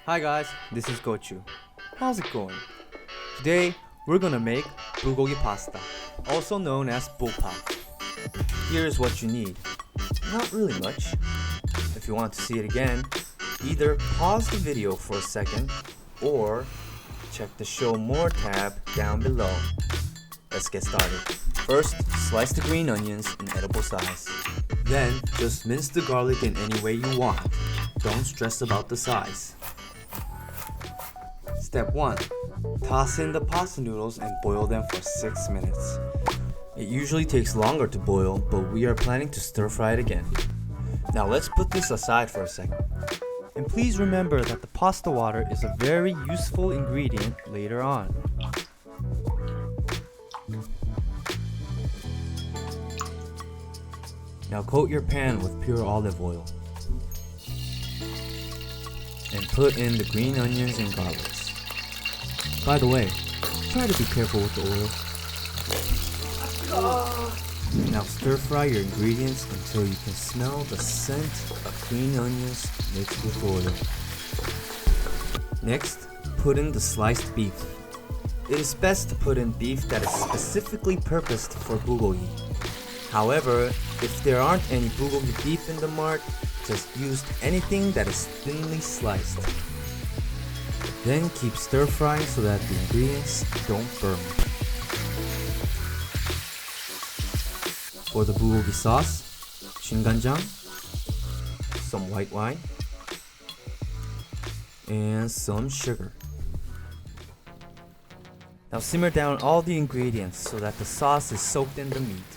Hi guys, this is Go-Chuu. How's it going? Today, we're gonna make Bulgogi Pasta, also known as bulpa. Here's what you need. Not really much. If you want to see it again, either pause the video for a second or check the Show More tab down below. Let's get started. First, slice the green onions in edible size. Then, just mince the garlic in any way you want. Don't stress about the size. Step 1. Toss in the pasta noodles and boil them for 6 minutes. It usually takes longer to boil, but we are planning to stir fry it again. Now let's put this aside for a second. And please remember that the pasta water is a very useful ingredient later on. Now coat your pan with pure olive oil. And put in the green onions and garlics. By the way, try to be careful with the oil. Now stir fry your ingredients until you can smell the scent of green onions mixed with oil. Next, put in the sliced beef. It is best to put in beef that is specifically purposed for bulgogi. However, if there aren't any bulgogi beef in the mart, just use anything that is thinly sliced. Then keep stir frying so that the ingredients don't burn. For the bulgogi sauce, Jinganjang, some white wine, and some sugar. Now simmer down all the ingredients so that the sauce is soaked in the meat.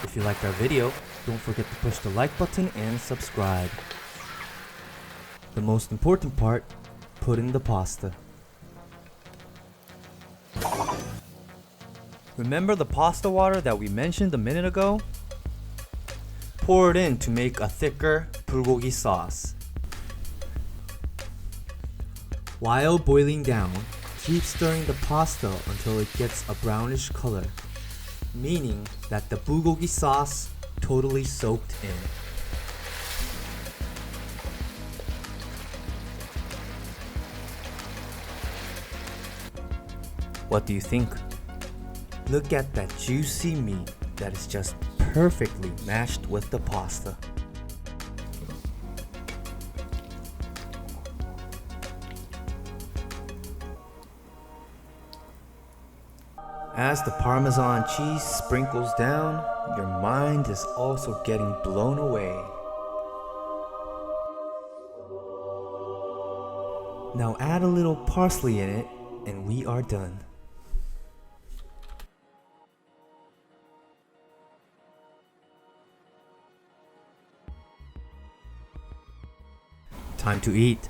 If you liked our video, don't forget to push the like button and subscribe. The most important part, put in the pasta. Remember the pasta water that we mentioned a minute ago? Pour it in to make a thicker bulgogi sauce. While boiling down, keep stirring the pasta until it gets a brownish color, meaning that the bulgogi sauce totally soaked in. What do you think? Look at that juicy meat that is just perfectly mashed with the pasta. As the Parmesan cheese sprinkles down, your mind is also getting blown away. Now add a little parsley in it, and we are done. Time to eat.